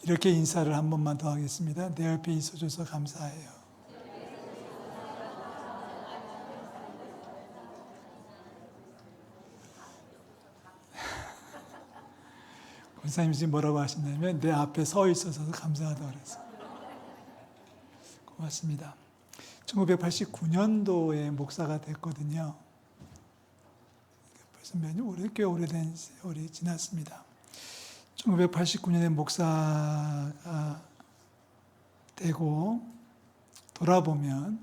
이렇게 인사를 한 번만 더 하겠습니다. 내 옆에 있어줘서 감사해요. 권사님이 지금 뭐라고 하셨냐면 내 앞에 서 있어서 감사하다고 그랬어요. 고맙습니다. 1989년도에 목사가 됐거든요. 벌써 꽤 오래된 세월이 지났습니다. 1989년에 목사가 되고 돌아보면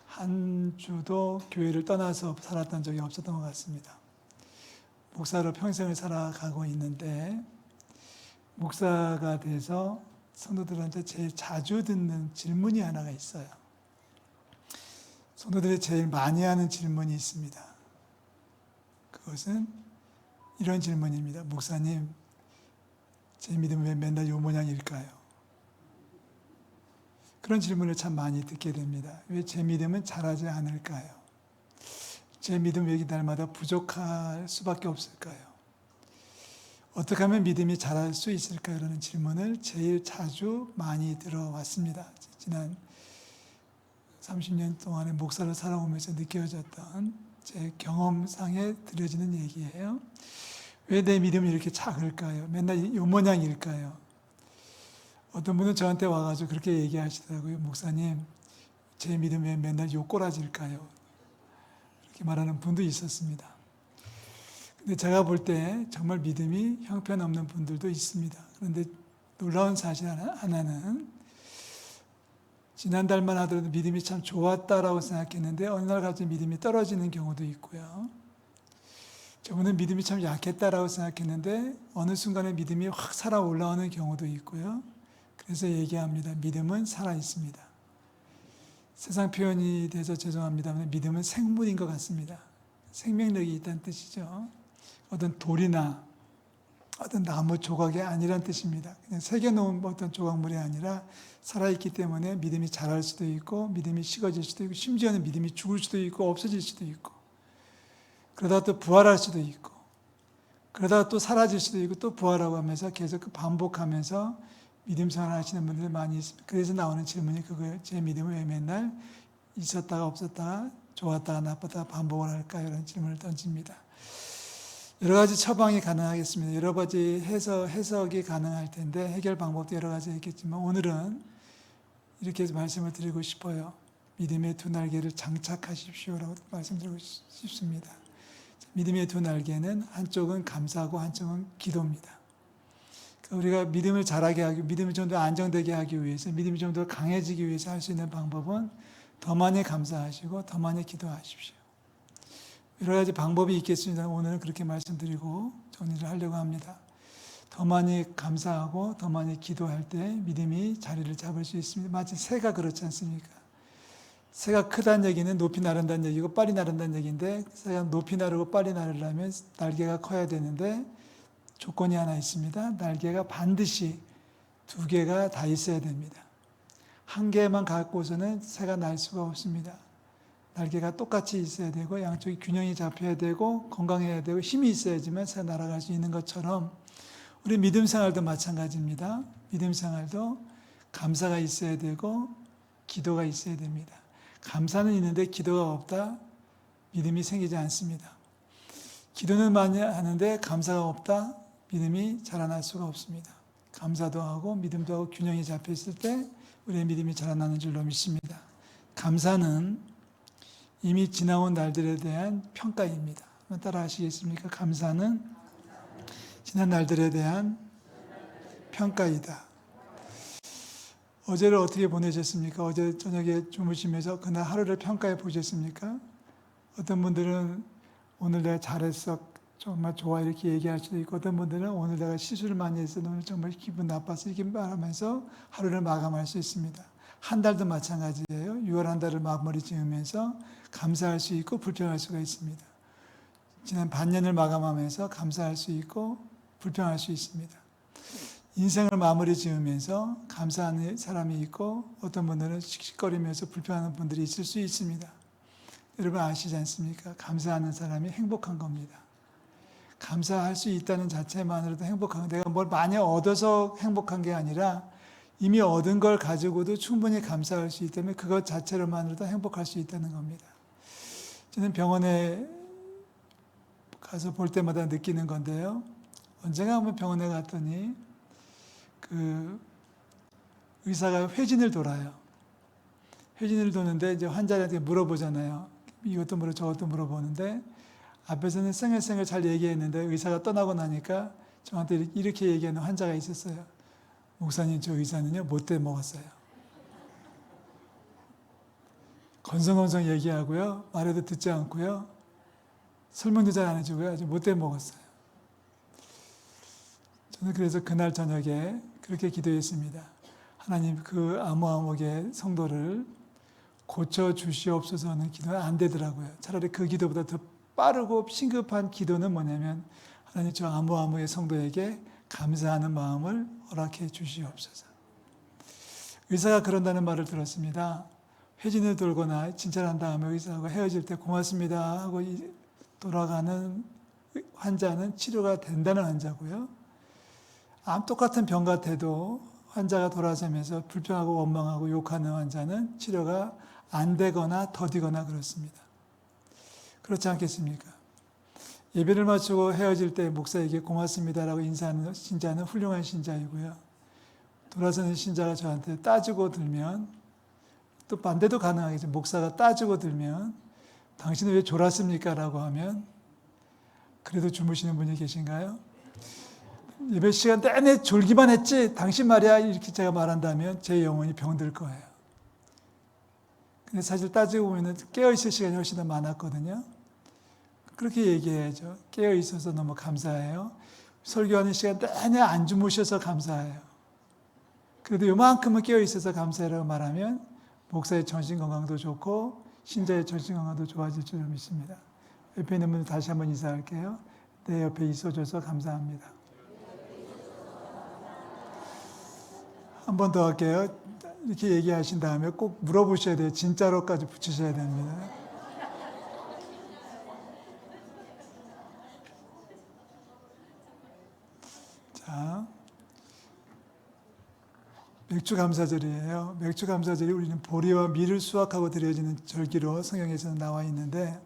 한 주도 교회를 떠나서 살았던 적이 없었던 것 같습니다. 목사로 평생을 살아가고 있는데 목사가 돼서 성도들한테 제일 자주 듣는 질문이 하나가 있어요. 성도들이 제일 많이 하는 질문이 있습니다. 그것은 이런 질문입니다. 목사님, 제 믿음은 왜 맨날 요 모양일까요? 그런 질문을 참 많이 듣게 됩니다. 왜 제 믿음은 자라지 않을까요? 제 믿음 왜 날마다 부족할 수밖에 없을까요? 어떻게 하면 믿음이 자랄 수 있을까요? 라는 질문을 제일 자주 많이 들어왔습니다. 지난 30년 동안의 목사를 살아오면서 느껴졌던 제 경험상에 들려지는 얘기예요. 왜 내 믿음이 이렇게 작을까요? 맨날 요 모양일까요? 어떤 분은 저한테 와가지고 그렇게 얘기하시더라고요. 목사님, 제 믿음이 왜 맨날 요 꼬라질까요? 이렇게 말하는 분도 있었습니다. 근데 제가 볼 때 정말 믿음이 형편없는 분들도 있습니다. 그런데 놀라운 사실 하나는 지난달만 하더라도 믿음이 참 좋았다라고 생각했는데 어느 날 갑자기 믿음이 떨어지는 경우도 있고요. 저분은 믿음이 참 약했다라고 생각했는데 어느 순간에 믿음이 확 살아 올라오는 경우도 있고요. 그래서 얘기합니다. 믿음은 살아 있습니다. 세상 표현이 돼서 죄송합니다만 믿음은 생물인 것 같습니다. 생명력이 있다는 뜻이죠. 어떤 돌이나 어떤 나무 조각이 아니란 뜻입니다. 그냥 새겨놓은 어떤 조각물이 아니라 살아있기 때문에 믿음이 자랄 수도 있고 믿음이 식어질 수도 있고 심지어는 믿음이 죽을 수도 있고 없어질 수도 있고 그러다가 또 부활할 수도 있고 그러다가 또 사라질 수도 있고 또 부활하고 하면서 계속 반복하면서 믿음 생활 하시는 분들이 많이 있습니다. 그래서 나오는 질문이 그거예요. 제 믿음은 왜 맨날 있었다가 없었다가 좋았다가 나빴다가 반복을 할까요? 이런 질문을 던집니다. 여러 가지 처방이 가능하겠습니다. 여러 가지 해석이 가능할 텐데 해결 방법도 여러 가지 있겠지만 오늘은 이렇게 말씀을 드리고 싶어요. 믿음의 두 날개를 장착하십시오라고 말씀드리고 싶습니다. 믿음의 두 날개는 한쪽은 감사하고 한쪽은 기도입니다. 우리가 믿음을 자라게 하기, 믿음이 좀 더 안정되게 하기 위해서, 믿음이 좀 더 강해지기 위해서 할 수 있는 방법은 더 많이 감사하시고 더 많이 기도하십시오. 여러 가지 방법이 있겠습니다. 오늘은 그렇게 말씀드리고 정리를 하려고 합니다. 더 많이 감사하고 더 많이 기도할 때 믿음이 자리를 잡을 수 있습니다. 마치 새가 그렇지 않습니까? 새가 크다는 얘기는 높이 나른다는 얘기고 빨리 나른다는 얘기인데 새가 높이 나르고 빨리 나르려면 날개가 커야 되는데 조건이 하나 있습니다. 날개가 반드시 두 개가 다 있어야 됩니다. 한 개만 갖고서는 새가 날 수가 없습니다. 날개가 똑같이 있어야 되고 양쪽이 균형이 잡혀야 되고 건강해야 되고 힘이 있어야지만 새가 날아갈 수 있는 것처럼 우리 믿음 생활도 마찬가지입니다. 믿음 생활도 감사가 있어야 되고 기도가 있어야 됩니다. 감사는 있는데 기도가 없다? 믿음이 생기지 않습니다. 기도는 많이 하는데 감사가 없다? 믿음이 자라날 수가 없습니다. 감사도 하고 믿음도 하고 균형이 잡혀 있을 때 우리의 믿음이 자라나는 줄로 믿습니다. 감사는 이미 지나온 날들에 대한 평가입니다. 한번 따라 하시겠습니까? 감사는 지난 날들에 대한 평가이다. 어제를 어떻게 보내셨습니까? 어제 저녁에 주무시면서 그날 하루를 평가해 보셨습니까? 어떤 분들은 오늘 내가 잘했어, 정말 좋아 이렇게 얘기할 수도 있고 어떤 분들은 오늘 내가 실수를 많이 했어, 오늘 정말 기분 나빴어 이렇게 말하면서 하루를 마감할 수 있습니다. 한 달도 마찬가지예요. 6월 한 달을 마무리 지으면서 감사할 수 있고 불평할 수가 있습니다. 지난 반년을 마감하면서 감사할 수 있고 불평할 수 있습니다. 인생을 마무리 지으면서 감사하는 사람이 있고 어떤 분들은 씩씩거리면서 불평하는 분들이 있을 수 있습니다. 여러분 아시지 않습니까? 감사하는 사람이 행복한 겁니다. 감사할 수 있다는 자체만으로도 행복한, 내가 뭘 많이 얻어서 행복한 게 아니라 이미 얻은 걸 가지고도 충분히 감사할 수 있기 때문에 그것 자체로만으로도 행복할 수 있다는 겁니다. 저는 병원에 가서 볼 때마다 느끼는 건데요. 언젠가 한번 병원에 갔더니 그 의사가 회진을 돌아요. 회진을 도는데 이제 환자한테 물어보잖아요. 이것도 물어 저것도 물어보는데 앞에서는 쌩얼쌩얼 잘 얘기했는데 의사가 떠나고 나니까 저한테 이렇게 얘기하는 환자가 있었어요. 목사님, 저 의사는요 못돼 먹었어요. 건성건성 얘기하고요, 말해도 듣지 않고요, 설명도 잘 안 해주고요, 아주 못돼 먹었어요. 저는 그래서 그날 저녁에 그렇게 기도했습니다. 하나님, 그 아무아무개 성도를 고쳐 주시옵소서는 기도는 안 되더라고요. 차라리 그 기도보다 더 빠르고 신급한 기도는 뭐냐면, 하나님, 저 아무아무개 성도에게 감사하는 마음을 허락해 주시옵소서. 의사가 그런다는 말을 들었습니다. 회진을 돌거나 진찰한 다음에 의사하고 헤어질 때 고맙습니다 하고 돌아가는 환자는 치료가 된다는 환자고요. 똑같은 병 같아도 환자가 돌아서면서 불평하고 원망하고 욕하는 환자는 치료가 안 되거나 더디거나 그렇습니다. 그렇지 않겠습니까? 예배를 마치고 헤어질 때 목사에게 고맙습니다라고 인사하는 신자는 훌륭한 신자이고요. 돌아서는 신자가 저한테 따지고 들면, 또 반대도 가능하겠죠. 목사가 따지고 들면 당신은 왜 졸았습니까? 라고 하면 그래도 주무시는 분이 계신가요? 예배 시간 내내 졸기만 했지 당신 말이야 이렇게 제가 말한다면 제 영혼이 병들 거예요. 근데 사실 따지고 보면 깨어있을 시간이 훨씬 더 많았거든요. 그렇게 얘기해야죠. 깨어있어서 너무 감사해요. 설교하는 시간 내내 안 주무셔서 감사해요. 그래도 요만큼은 깨어있어서 감사해라고 말하면 목사의 정신건강도 좋고 신자의 정신건강도 좋아질 줄 믿습니다. 옆에 있는 분들 다시 한번 인사할게요. 내 옆에 있어줘서 감사합니다. 한 번 더 할게요. 이렇게 얘기하신 다음에 꼭 물어보셔야 돼요. 진짜로까지 붙이셔야 됩니다. 자, 맥주 감사절이에요. 맥주 감사절이 우리는 보리와 밀을 수확하고 드려지는 절기로 성경에서는 나와 있는데,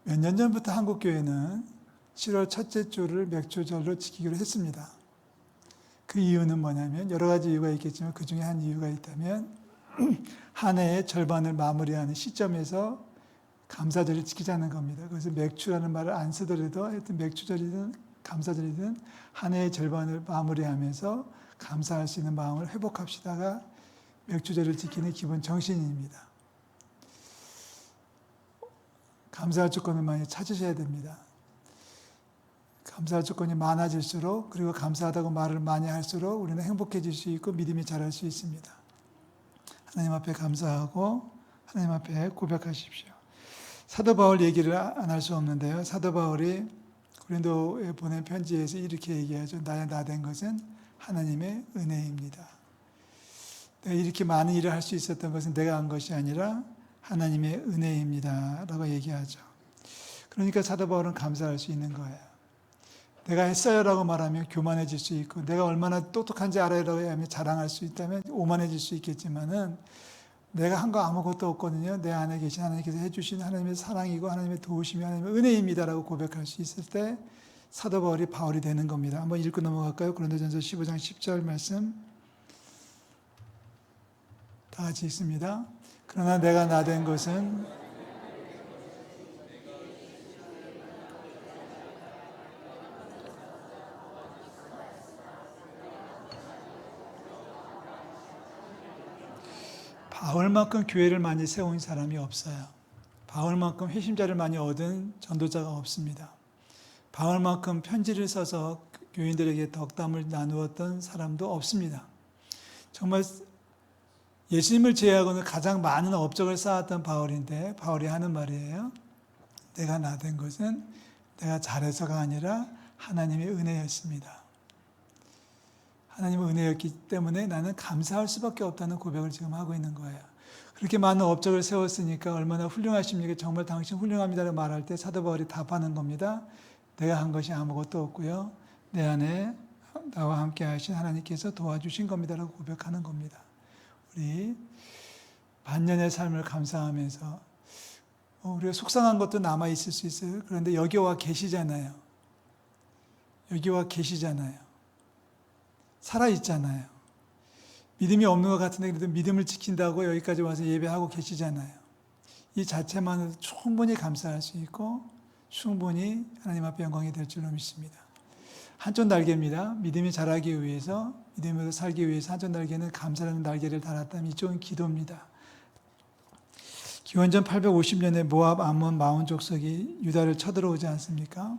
몇 년 전부터 한국 교회는 7월 첫째 주를 맥주절로 지키기로 했습니다. 그 이유는 뭐냐면, 여러 가지 이유가 있겠지만 그 중에 한 이유가 있다면, 한 해의 절반을 마무리하는 시점에서 감사절을 지키자는 겁니다. 그래서 맥주라는 말을 안 쓰더라도 하여튼 맥주절이든 감사절이든 한 해의 절반을 마무리하면서 감사할 수 있는 마음을 회복합시다가 맥주절을 지키는 기본 정신입니다. 감사할 조건을 많이 찾으셔야 됩니다. 감사할 조건이 많아질수록, 그리고 감사하다고 말을 많이 할수록 우리는 행복해질 수 있고 믿음이 자랄 수 있습니다. 하나님 앞에 감사하고 하나님 앞에 고백하십시오. 사도 바울 얘기를 안 할 수 없는데요. 사도 바울이 고린도에 보낸 편지에서 이렇게 얘기하죠. 나의 나된 것은 하나님의 은혜입니다. 내가 이렇게 많은 일을 할 수 있었던 것은 내가 한 것이 아니라 하나님의 은혜입니다 라고 얘기하죠. 그러니까 사도 바울은 감사할 수 있는 거예요. 내가 했어요 라고 말하면 교만해질 수 있고, 내가 얼마나 똑똑한지 알아요 라고 하면 자랑할 수 있다면 오만해질 수 있겠지만은, 내가 한 거 아무것도 없거든요. 내 안에 계신 하나님께서 해주신 하나님의 사랑이고 하나님의 도우심이 하나님의 은혜입니다 라고 고백할 수 있을 때 사도 바울이 되는 겁니다. 한번 읽고 넘어갈까요? 고린도전서 15장 10절 말씀 다 같이 읽습니다. 그러나 내가 나된 것은 바울만큼 교회를 많이 세운 사람이 없어요. 바울만큼 회심자를 많이 얻은 전도자가 없습니다. 바울만큼 편지를 써서 교인들에게 덕담을 나누었던 사람도 없습니다. 정말 예수님을 제외하고는 가장 많은 업적을 쌓았던 바울인데, 바울이 하는 말이에요. 내가 나된 것은 내가 잘해서가 아니라 하나님의 은혜였습니다. 하나님의 은혜였기 때문에 나는 감사할 수밖에 없다는 고백을 지금 하고 있는 거예요. 그렇게 많은 업적을 세웠으니까 얼마나 훌륭하십니까? 정말 당신 훌륭합니다라고 말할 때 사도 바울이 답하는 겁니다. 내가 한 것이 아무것도 없고요. 내 안에 나와 함께 하신 하나님께서 도와주신 겁니다라고 고백하는 겁니다. 우리 반년의 삶을 감사하면서 우리가 속상한 것도 남아 있을 수 있어요. 그런데 여기 와 계시잖아요. 여기 와 계시잖아요. 살아 있잖아요. 믿음이 없는 것 같은데 그래도 믿음을 지킨다고 여기까지 와서 예배하고 계시잖아요. 이 자체만으로 충분히 감사할 수 있고 충분히 하나님 앞에 영광이 될 줄로 믿습니다. 한쪽 날개입니다. 믿음이 자라기 위해서, 믿음으로 살기 위해서 한쪽 날개는 감사라는 날개를 달았다면 이쪽은 기도입니다. 기원전 850년에 모압, 암몬, 마온 족속이 유다를 쳐들어오지 않습니까?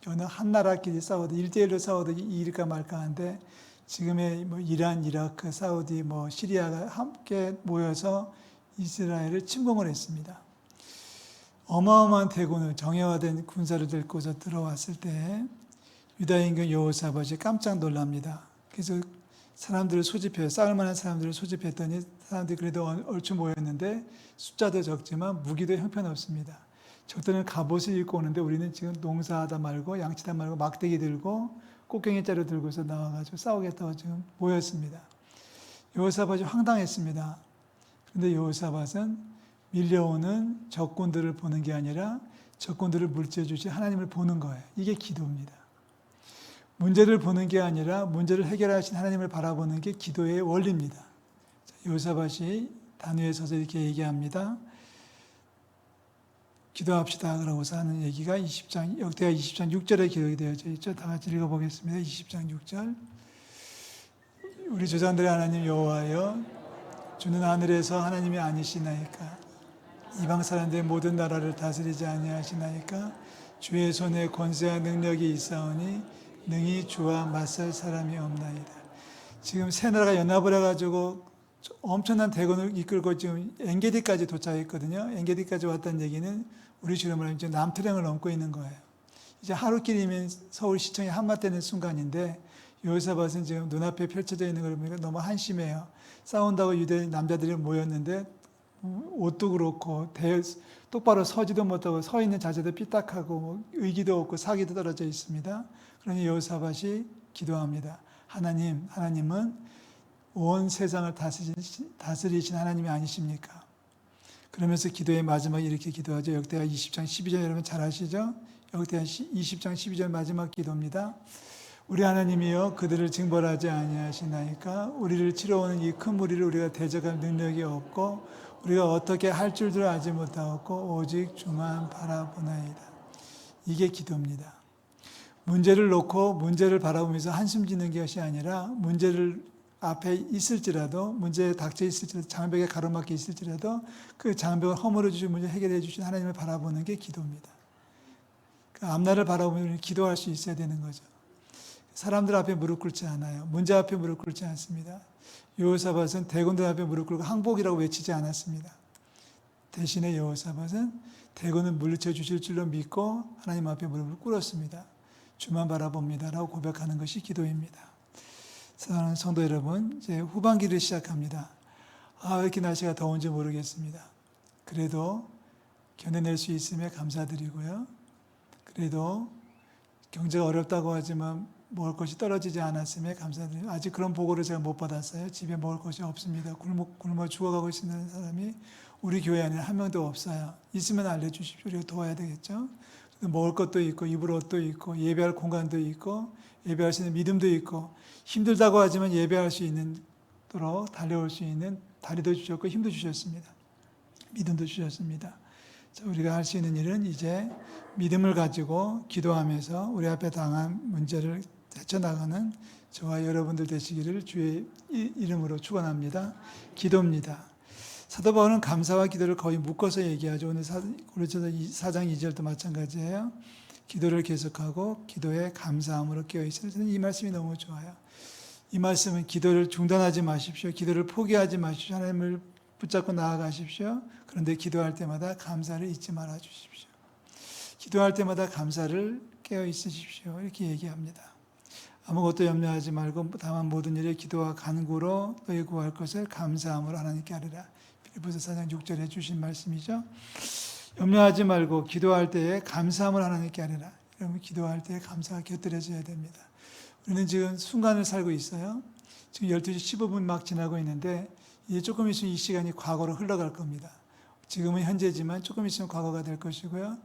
어느 한 나라끼리 싸워도 1대1로 싸워도 이길까 말까 한데 지금의 이란, 이라크, 사우디, 시리아가 함께 모여서 이스라엘을 침공을 했습니다. 어마어마한 대군을 정예화된 군사를 들고서 들어왔을 때 유다 임금 여호사밧이 깜짝 놀랍니다. 그래서 사람들을 소집해요. 싸울 만한 사람들을 소집했더니 사람들이 그래도 얼추 모였는데 숫자도 적지만 무기도 형편없습니다. 적들은 갑옷을 입고 오는데 우리는 지금 농사하다 말고 양치다 말고 막대기 들고 꽃갱이 자루 들고서 나와가지고 싸우겠다고 지금 모였습니다. 여호사밧이 황당했습니다. 그런데 여호사밧은 밀려오는 적군들을 보는 게 아니라 적군들을 물리쳐 주신 하나님을 보는 거예요. 이게 기도입니다. 문제를 보는 게 아니라 문제를 해결하신 하나님을 바라보는 게 기도의 원리입니다. 여호사밧이 단위에 서서 이렇게 얘기합니다. 기도합시다. 그러고서 하는 얘기가 역대하 20장 6절에 기록이 되어져 있죠. 다 같이 읽어보겠습니다. 20장 6절. 우리 조상들의 하나님 여호와여, 주는 하늘에서 하나님이 아니시나이까? 이방 사람들의 모든 나라를 다스리지 아니하시나이까? 주의 손에 권세와 능력이 있사오니 능히 주와 맞설 사람이 없나이다. 지금 세 나라가 연합을 해가지고 엄청난 대군을 이끌고 지금 엔게디까지 도착했거든요. 엔게디까지 왔다는 얘기는 우리 주로 말하면 이제 남트령을 넘고 있는 거예요. 이제 하루길이면 서울시청이 한마되는 순간인데 여호사밧은 지금 눈앞에 펼쳐져 있는 걸 보니까 너무 한심해요. 싸운다고 유대 남자들이 모였는데 옷도 그렇고 똑바로 서지도 못하고 서 있는 자세도 삐딱하고 의기도 없고 사기도 떨어져 있습니다. 그러니 여호사밧이 기도합니다. 하나님은 온 세상을 다스리신 하나님이 아니십니까? 그러면서 기도의 마지막에 이렇게 기도하죠. 역대하 20장 12절 여러분 잘 아시죠? 역대하 20장 12절 마지막 기도입니다. 우리 하나님이여 그들을 징벌하지 아니하시나이까? 우리를 치러오는 이 큰 무리를 우리가 대적할 능력이 없고 우리가 어떻게 할 줄도 알지 못하고 오직 주만 바라보나이다. 이게 기도입니다. 문제를 놓고 문제를 바라보면서 한숨 짓는 것이 아니라 문제를 앞에 있을지라도 문제에 닥쳐 있을지라도 장벽에 가로막혀 있을지라도 그 장벽을 허물어 주신 문제 해결해 주신 하나님을 바라보는 게 기도입니다. 그 앞날을 바라보면 기도할 수 있어야 되는 거죠. 사람들 앞에 무릎 꿇지 않아요. 문제 앞에 무릎 꿇지 않습니다. 여호사밧은 대군들 앞에 무릎 꿇고 항복이라고 외치지 않았습니다. 대신에 여호사밧은 대군을 물리쳐 주실 줄로 믿고 하나님 앞에 무릎을 꿇었습니다. 주만 바라봅니다라고 고백하는 것이 기도입니다. 사랑하는 성도 여러분, 이제 후반기를 시작합니다. 왜 이렇게 날씨가 더운지 모르겠습니다. 그래도 견뎌낼 수 있음에 감사드리고요. 그래도 경제가 어렵다고 하지만 먹을 것이 떨어지지 않았음에 감사드립니다. 아직 그런 보고를 제가 못 받았어요. 집에 먹을 것이 없습니다. 굶어 죽어가고 있는 사람이 우리 교회 안에 한 명도 없어요. 있으면 알려주십시오. 우리가 도와야 되겠죠. 먹을 것도 있고 입을 옷도 있고 예배할 공간도 있고 예배할 수 있는 믿음도 있고 힘들다고 하지만 예배할 수 있도록 달려올 수 있는 다리도 주셨고 힘도 주셨습니다. 믿음도 주셨습니다. 자, 우리가 할 수 있는 일은 이제 믿음을 가지고 기도하면서 우리 앞에 당한 문제를 헤쳐나가는 저와 여러분들 되시기를 주의 이름으로 축원합니다. 기도입니다. 사도 바울은 감사와 기도를 거의 묶어서 얘기하죠. 오늘 고린도서 4장 2절도 마찬가지예요. 기도를 계속하고 기도에 감사함으로 깨어있어요. 저는 이 말씀이 너무 좋아요. 이 말씀은 기도를 중단하지 마십시오. 기도를 포기하지 마십시오. 하나님을 붙잡고 나아가십시오. 그런데 기도할 때마다 감사를 잊지 말아 주십시오. 기도할 때마다 감사를 깨어 있으십시오. 이렇게 얘기합니다. 아무것도 염려하지 말고 다만 모든 일에 기도와 간구로 너희 구할 것을 감사함으로 하나님께 아뢰라. 빌립보서 4장 6절에 해주신 말씀이죠. 염려하지 말고 기도할 때에 감사함을 하나님께 아뢰라. 여러분 기도할 때 감사가 곁들여져야 됩니다. 우리는 지금 순간을 살고 있어요. 지금 12시 15분 막 지나고 있는데 이제 조금 있으면 이 시간이 과거로 흘러갈 겁니다. 지금은 현재지만 조금 있으면 과거가 될 것이고요.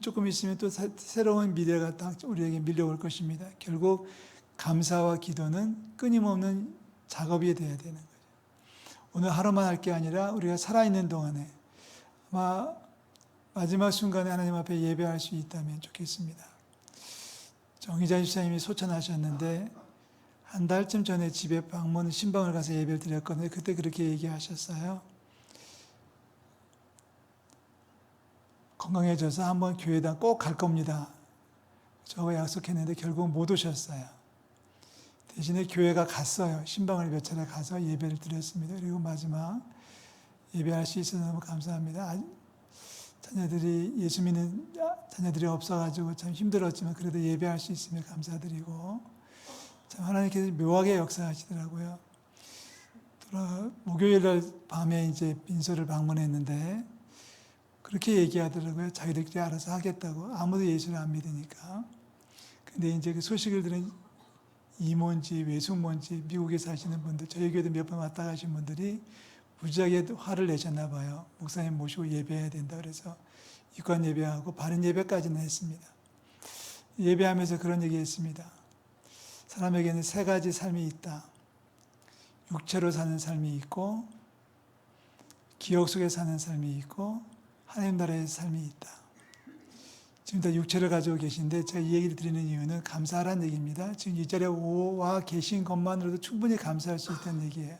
조금 있으면 또 새로운 미래가 딱 우리에게 밀려올 것입니다. 결국 감사와 기도는 끊임없는 작업이 돼야 되는 거죠. 오늘 하루만 할 게 아니라 우리가 살아있는 동안에 아마 마지막 순간에 하나님 앞에 예배할 수 있다면 좋겠습니다. 정의자 집사님이 소천하셨는데 한 달쯤 전에 집에 방문 신방을 가서 예배를 드렸거든요. 그때 그렇게 얘기하셨어요. 건강해져서 한번 교회당 꼭 갈 겁니다. 저와 약속했는데 결국 못 오셨어요. 대신에 교회가 갔어요. 신방을 몇 차례 가서 예배를 드렸습니다. 그리고 마지막 예배할 수 있어서 너무 감사합니다. 자녀들이 예수 믿는 자녀들이 없어가지고 참 힘들었지만 그래도 예배할 수 있으면 감사드리고 참 하나님께서 묘하게 역사하시더라고요. 목요일 날 밤에 이제 빈소를 방문했는데 그렇게 얘기하더라고요. 자기들끼리 알아서 하겠다고. 아무도 예수를 안 믿으니까. 근데 이제 그 소식을 들은 이모인지 외숙모인지 미국에 사시는 분들, 저희 교회도 몇 번 왔다 가신 분들이 무지하게 화를 내셨나 봐요. 목사님 모시고 예배해야 된다 그래서 입관 예배하고 바른 예배까지는 했습니다. 예배하면서 그런 얘기 했습니다. 사람에게는 세 가지 삶이 있다. 육체로 사는 삶이 있고 기억 속에 사는 삶이 있고 하나님 나라의 삶이 있다. 지금 다 육체를 가지고 계신데 제가 이 얘기를 드리는 이유는 감사하라는 얘기입니다. 지금 이 자리에 와 계신 것만으로도 충분히 감사할 수 있다는 얘기예요.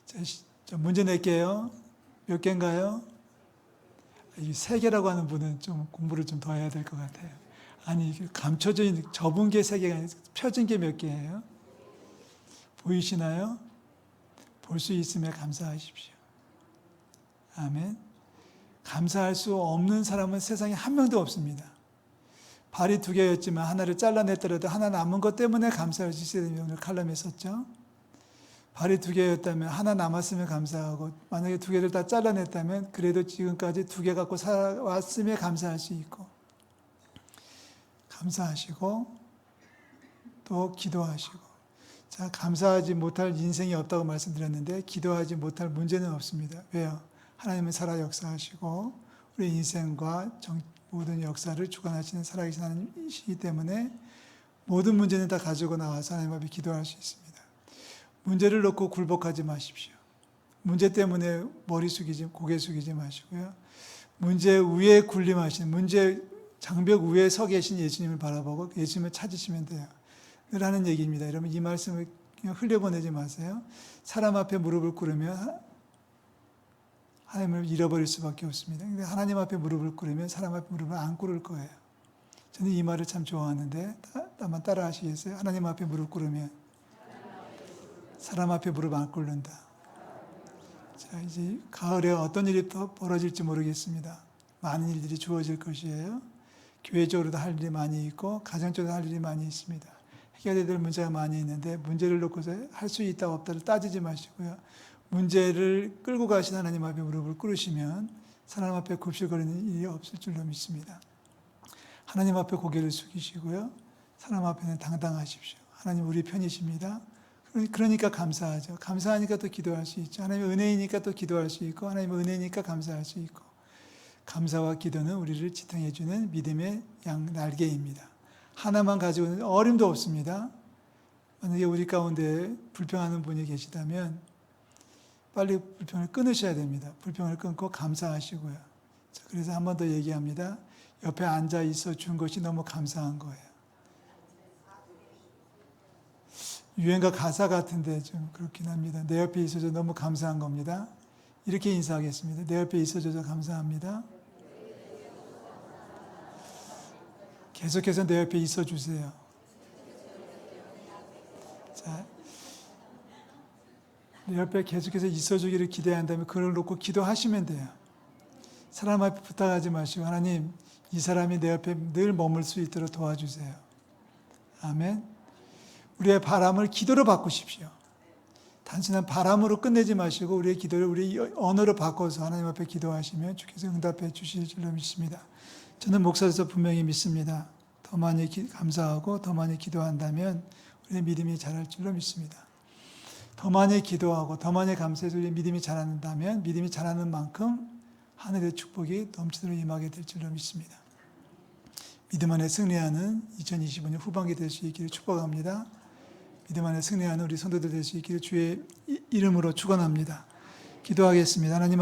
자, 문제 낼게요. 몇 개인가요? 이 세 개라고 하는 분은 좀 공부를 좀 더 해야 될 것 같아요. 아니 감춰져 있는 접은 게 세 개가 아니라 펴진 게 몇 개예요? 보이시나요? 볼 수 있으면 감사하십시오. 아멘. 감사할 수 없는 사람은 세상에 한 명도 없습니다. 발이 두 개였지만 하나를 잘라냈더라도 하나 남은 것 때문에 감사할 수 있어야 됩니다. 오늘 칼럼에 썼죠. 발이 두 개였다면 하나 남았으면 감사하고 만약에 두 개를 다 잘라냈다면 그래도 지금까지 두 개 갖고 살아왔음에 감사할 수 있고 감사하시고 또 기도하시고 자 감사하지 못할 인생이 없다고 말씀드렸는데 기도하지 못할 문제는 없습니다. 왜요? 하나님은 살아 역사하시고 우리 인생과 모든 역사를 주관하시는 살아계신 하나님이시기 때문에 모든 문제는 다 가지고 나와서 하나님 앞에 기도할 수 있습니다. 문제를 놓고 굴복하지 마십시오. 문제 때문에 머리 숙이지 고개 숙이지 마시고요. 문제 위에 군림하신 문제 장벽 위에 서 계신 예수님을 바라보고 예수님을 찾으시면 돼요. 늘 하는 얘기입니다. 여러분 이 말씀을 그냥 흘려보내지 마세요. 사람 앞에 무릎을 꿇으면 하나님을 잃어버릴 수밖에 없습니다. 근데 하나님 앞에 무릎을 꿇으면 사람 앞에 무릎을 안 꿇을 거예요. 저는 이 말을 참 좋아하는데 한번 따라 하시겠어요? 하나님 앞에 무릎 꿇으면 사람 앞에 무릎 안 꿇는다. 자, 이제 가을에 어떤 일이 더 벌어질지 모르겠습니다. 많은 일들이 주어질 것이에요. 교회적으로도 할 일이 많이 있고 가정적으로도 할 일이 많이 있습니다. 해결해야 될 문제가 많이 있는데 문제를 놓고서 할 수 있다 없다를 따지지 마시고요. 문제를 끌고 가신 하나님 앞에 무릎을 꿇으시면 사람 앞에 굽실거리는 일이 없을 줄로 믿습니다. 하나님 앞에 고개를 숙이시고요. 사람 앞에는 당당하십시오. 하나님 우리 편이십니다. 그러니까 감사하죠. 감사하니까 또 기도할 수 있죠. 하나님의 은혜이니까 또 기도할 수 있고 하나님의 은혜니까 감사할 수 있고 감사와 기도는 우리를 지탱해주는 믿음의 날개입니다. 하나만 가지고는 어림도 없습니다. 만약에 우리 가운데 불평하는 분이 계시다면 빨리 불평을 끊으셔야 됩니다. 불평을 끊고 감사하시고요. 자, 그래서 한 번 더 얘기합니다. 옆에 앉아 있어 준 것이 너무 감사한 거예요. 유행가 가사 같은데 좀 그렇긴 합니다. 내 옆에 있어줘서 너무 감사한 겁니다. 이렇게 인사하겠습니다. 내 옆에 있어줘서 감사합니다. 계속해서 내 옆에 있어주세요. 자, 내 옆에 계속해서 있어주기를 기대한다면 그걸 놓고 기도하시면 돼요. 사람 앞에 부탁하지 마시고 하나님 이 사람이 내 옆에 늘 머물 수 있도록 도와주세요. 아멘. 우리의 바람을 기도로 바꾸십시오. 단순한 바람으로 끝내지 마시고 우리의 기도를 우리 언어로 바꿔서 하나님 앞에 기도하시면 주께서 응답해 주실 줄로 믿습니다. 저는 목사로서 분명히 믿습니다. 더 많이 감사하고 더 많이 기도한다면 우리의 믿음이 자랄 줄로 믿습니다. 더 많이 기도하고 더 많이 감사해서 우리의 믿음이 자란다면 믿음이 자라는 만큼 하늘의 축복이 넘치도록 임하게 될 줄로 믿습니다. 믿음 안에 승리하는 2025년 후반기 될 수 있기를 축복합니다. 믿음 안에 승리하는 우리 성도들 될 수 있기를 주의 이름으로 축원합니다. 기도하겠습니다. 하나님